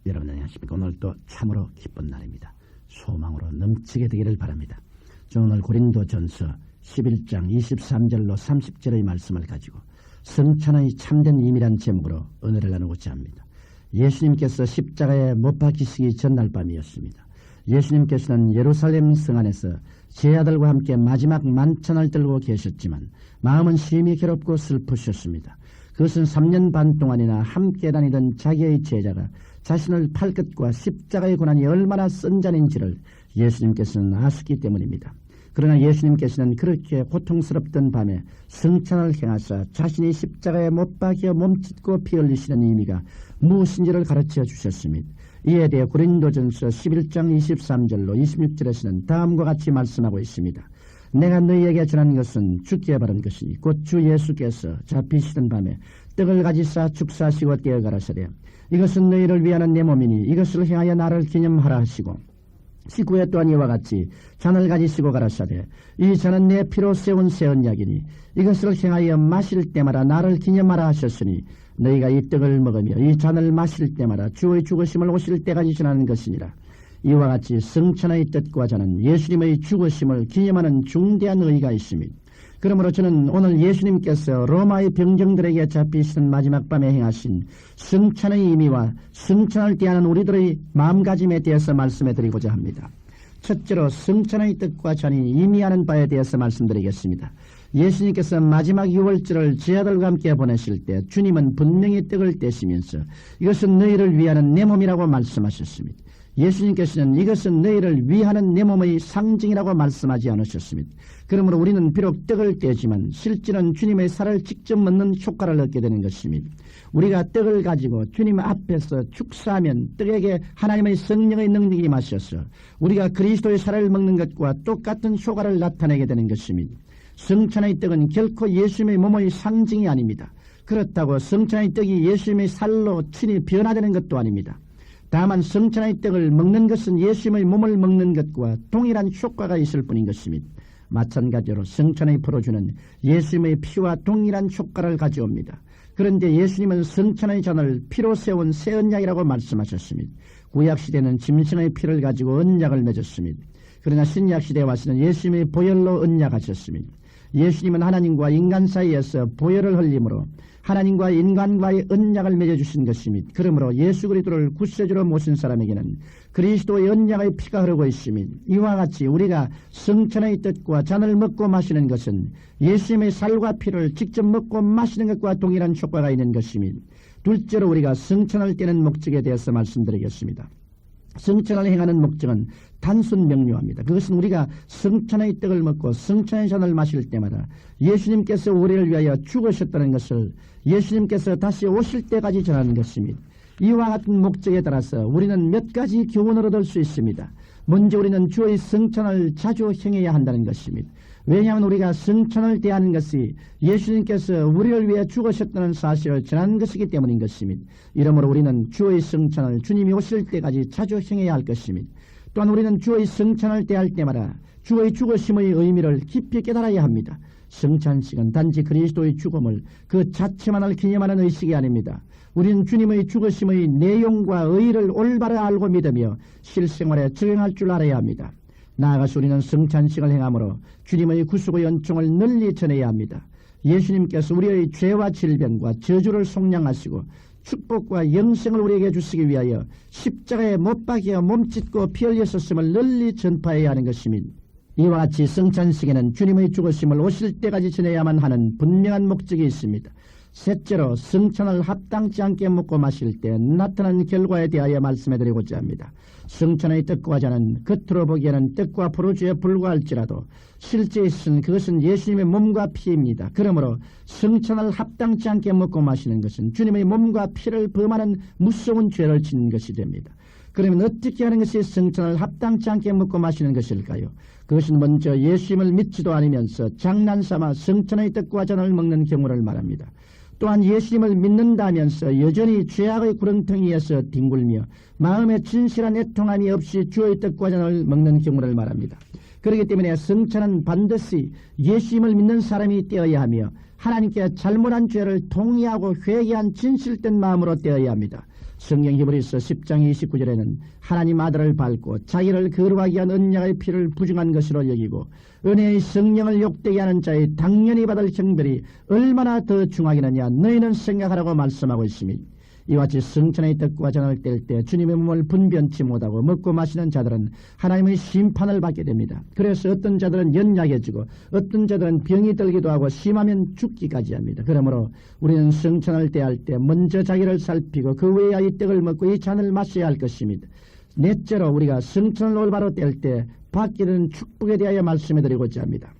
여러분 안녕하십니까. 오늘 또 참으로 기쁜 날입니다. 소망으로 넘치게 되기를 바랍니다. 저는 오늘 고린도전서 11장 23절로 30절의 말씀을 가지고 성찬의 참된 의미란 제목으로 은혜를 나누고자 합니다. 예수님께서 십자가에 못 박히시기 전날 밤이었습니다. 예수님께서는 예루살렘 성 안에서 제 아들과 함께 마지막 만찬을 들고 계셨지만 마음은 심히 괴롭고 슬프셨습니다. 그것은 3년 반 동안이나 함께 다니던 자기의 제자가 자신을 팔 것과 십자가의 고난이 얼마나 쓴잔인지를 예수님께서는 아셨기 때문입니다. 그러나 예수님께서는 그렇게 고통스럽던 밤에 성찬을 행하사 자신이 십자가에 못 박혀 몸짓고 피 흘리시는 의미가 무엇인지를 가르쳐 주셨습니다. 이에 대해 고린도전서 11장 23절로 26절에서는 다음과 같이 말씀하고 있습니다. 내가 너희에게 전한 것은 주께 바른 것이니 곧 주 예수께서 잡히시던 밤에 떡을 가지사 축사하시고 떼어 가라사대 이것은 너희를 위하는 내 몸이니 이것을 행하여 나를 기념하라 하시고 19회 또한 이와 같이 잔을 가지시고 가라사대 이 잔은 내 피로 세운 새 언약이니 이것을 행하여 마실 때마다 나를 기념하라 하셨으니 너희가 이 떡을 먹으며 이 잔을 마실 때마다 주의 죽으심을 오실 때까지 전하는 것이니라. 이와 같이 성찬의 뜻과 잔은 예수님의 죽으심을 기념하는 중대한 의의가 있습니다. 그러므로 저는 오늘 예수님께서 로마의 병정들에게 잡히시는 마지막 밤에 행하신 성찬의 의미와 성찬을 대하는 우리들의 마음가짐에 대해서 말씀해 드리고자 합니다. 첫째로 성찬의 뜻과 잔이 의미하는 바에 대해서 말씀드리겠습니다. 예수님께서 마지막 유월절을 제 아들과 함께 보내실 때 주님은 분명히 떡을 떼시면서 이것은 너희를 위하는 내 몸이라고 말씀하셨습니다. 예수님께서는 이것은 너희를 위하는 내 몸의 상징이라고 말씀하지 않으셨습니다. 그러므로 우리는 비록 떡을 떼지만 실제는 주님의 살을 직접 먹는 효과를 얻게 되는 것입니다. 우리가 떡을 가지고 주님 앞에서 축사하면 떡에게 하나님의 성령의 능력이 마셔서 우리가 그리스도의 살을 먹는 것과 똑같은 효과를 나타내게 되는 것입니다. 성찬의 떡은 결코 예수님의 몸의 상징이 아닙니다. 그렇다고 성찬의 떡이 예수님의 살로 친히 변화되는 것도 아닙니다. 다만 성찬의 떡을 먹는 것은 예수님의 몸을 먹는 것과 동일한 효과가 있을 뿐인 것입니다. 마찬가지로 성찬의 포도주는 예수님의 피와 동일한 효과를 가져옵니다. 그런데 예수님은 성찬의 잔을 피로 세운 새 언약이라고 말씀하셨습니다. 구약시대는 짐승의 피를 가지고 언약을 맺었습니다. 그러나 신약시대에 와서는 예수님의 보혈로 언약하셨습니다. 예수님은 하나님과 인간 사이에서 보혈을 흘림으로 하나님과 인간과의 언약을 맺어주신 것입니다. 그러므로 예수 그리스도를 구세주로 모신 사람에게는 그리스도의 언약의 피가 흐르고 있습니다. 이와 같이 우리가 성찬의 뜻과 잔을 먹고 마시는 것은 예수님의 살과 피를 직접 먹고 마시는 것과 동일한 효과가 있는 것입니다. 둘째로 우리가 성찬을 떼는 목적에 대해서 말씀드리겠습니다. 성찬을 행하는 목적은 단순 명료합니다. 그것은 우리가 성찬의 떡을 먹고 성찬의 잔을 마실 때마다 예수님께서 우리를 위하여 죽으셨다는 것을 예수님께서 다시 오실 때까지 전하는 것입니다. 이와 같은 목적에 따라서 우리는 몇 가지 교훈을 얻을 수 있습니다. 먼저 우리는 주의 성찬을 자주 행해야 한다는 것입니다. 왜냐하면 우리가 성찬을 대하는 것이 예수님께서 우리를 위해 죽으셨다는 사실을 전하는 것이기 때문인 것입니다. 이러므로 우리는 주의 성찬을 주님이 오실 때까지 자주 행해야 할 것입니다. 또한 우리는 주의 성찬을 대할 때마다 주의 죽으심의 의미를 깊이 깨달아야 합니다. 성찬식은 단지 그리스도의 죽음을 그 자체만을 기념하는 의식이 아닙니다. 우리는 주님의 죽으심의 내용과 의의를 올바로 알고 믿으며 실생활에 적용할 줄 알아야 합니다. 나아가서 우리는 성찬식을 행함으로 주님의 구속의 은총을 널리 전해야 합니다. 예수님께서 우리의 죄와 질병과 저주를 속량하시고 축복과 영생을 우리에게 주시기 위하여 십자가에 못 박여 몸짓고 피 흘렸었음을 널리 전파해야 하는 것입니다. 이와 같이 성찬식에는 주님의 죽으심을 오실 때까지 전해야만 하는 분명한 목적이 있습니다. 셋째로 성찬을 합당치 않게 먹고 마실 때 나타난 결과에 대하여 말씀해드리고자 합니다. 성찬의 떡과 잔은 겉으로 보기에는 떡과 포도주에 불과할지라도 실제 있은 그것은 예수님의 몸과 피입니다. 그러므로 성찬을 합당치 않게 먹고 마시는 것은 주님의 몸과 피를 범하는 무서운 죄를 짓는 것이 됩니다. 그러면 어떻게 하는 것이 성찬을 합당치 않게 먹고 마시는 것일까요? 그것은 먼저 예수님을 믿지도 않으면서 장난삼아 성찬의 떡과 잔을 먹는 경우를 말합니다. 또한 예수님을 믿는다면서 여전히 죄악의 구렁텅이에서 뒹굴며 마음에 진실한 애통함이 없이 주의 떡과 잔을 먹는 경우를 말합니다. 그렇기 때문에 성찬은 반드시 예수님을 믿는 사람이 떼어야 하며 하나님께 잘못한 죄를 통회하고 회개한 진실된 마음으로 떼어야 합니다. 성경 히브리서 10장 29절에는 하나님 아들을 밟고 자기를 거룩하게 한 언약의 피를 부정한 것으로 여기고 은혜의 성령을 욕되게 하는 자의 당연히 받을 형벌이 얼마나 더 중하겠느냐 너희는 생각하라고 말씀하고 있습니다. 이와 같이 성천의 떡과 잔을 뗄 때 주님의 몸을 분변치 못하고 먹고 마시는 자들은 하나님의 심판을 받게 됩니다. 그래서 어떤 자들은 연약해지고 어떤 자들은 병이 들기도 하고 심하면 죽기까지 합니다. 그러므로 우리는 성천을 떼할 때 먼저 자기를 살피고 그 외에 이 떡을 먹고 이 잔을 마셔야 할 것입니다. 넷째로 우리가 성천을 올바로 뗄 때 받게 되는 축복에 대하여 말씀해드리고자 합니다.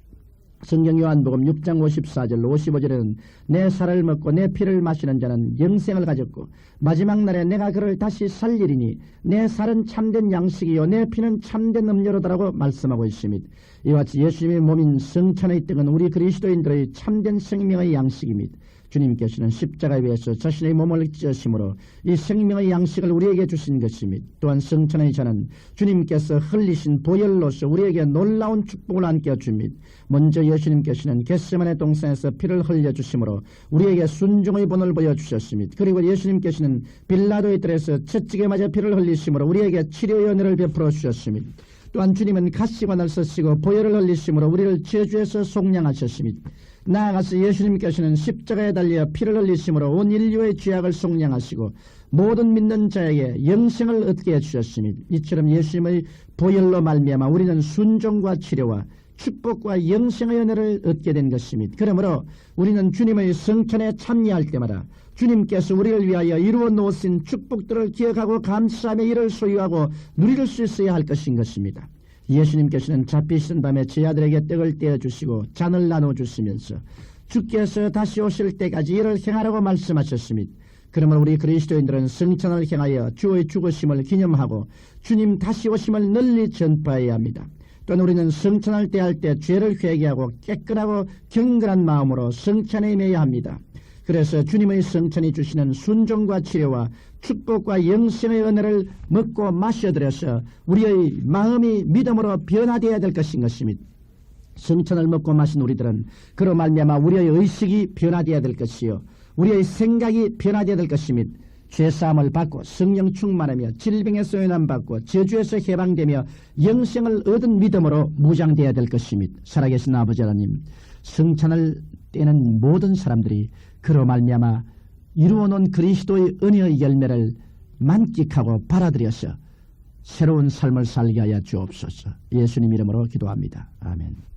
성경 요한복음 6장 54절 55절에는 내 살을 먹고 내 피를 마시는 자는 영생을 가졌고 마지막 날에 내가 그를 다시 살리리니 내 살은 참된 양식이요 내 피는 참된 음료로다라고 말씀하고 있습니다. 이와 같이 예수님의 몸인 성천의 떡은 우리 그리스도인들의 참된 생명의 양식입니다. 주님께서는 십자가에 위해서 자신의 몸을 찢으심으로 이 생명의 양식을 우리에게 주신 것입니다. 또한 성천의 잔은 주님께서 흘리신 보혈로서 우리에게 놀라운 축복을 안겨줍니다. 먼저 예수님께서는 겟세마네 동산에서 피를 흘려주심으로 우리에게 순종의 본을 보여주셨습니다. 그리고 예수님께서는 빌라도의 뜰에서 채찍에 맞아 피를 흘리심으로 우리에게 치료의 은혜를 베풀어 주셨습니다. 또한 주님은 가시관을 쓰시고 보혈을 흘리심으로 우리를 저주에서 속량하셨습니다. 나아가서 예수님께서는 십자가에 달려 피를 흘리심으로 온 인류의 죄악을 속량하시고 모든 믿는 자에게 영생을 얻게 해주셨습니다. 이처럼 예수님의 보혈로 말미암아 우리는 순종과 치료와 축복과 영생의 은혜를 얻게 된 것입니다. 그러므로 우리는 주님의 성천에 참여할 때마다 주님께서 우리를 위하여 이루어 놓으신 축복들을 기억하고 감사하며 이를 소유하고 누릴 수 있어야 할 것인 것입니다. 예수님께서는 잡히시던 밤에 제 아들에게 떡을 떼어주시고 잔을 나눠주시면서 주께서 다시 오실 때까지 이를 행하라고 말씀하셨습니다. 그러므로 우리 그리스도인들은 성천을 향하여 주의 죽으심을 기념하고 주님 다시 오심을 널리 전파해야 합니다. 또한 우리는 성천을 떼할 때 죄를 회개하고 깨끗하고 경건한 마음으로 성천에 임해야 합니다. 그래서 주님의 성천이 주시는 순종과 치료와 축복과 영생의 은혜를 먹고 마셔들여서 우리의 마음이 믿음으로 변화되어야 될 것인 것입니다. 성천을 먹고 마신 우리들은 그로 말미암아 우리의 의식이 변화되어야 될 것이요 우리의 생각이 변화되어야 될 것입니다. 죄사함을 받고 성령 충만하며 질병에서 연함받고 저주에서 해방되며 영생을 얻은 믿음으로 무장되어야 될 것입니다. 살아계신 아버지 하나님, 성천을 떼는 모든 사람들이 그로 말미암아 이루어놓은 그리스도의 은혜의 열매를 만끽하고 받아들여서 새로운 삶을 살게 하여 주옵소서. 예수님 이름으로 기도합니다. 아멘.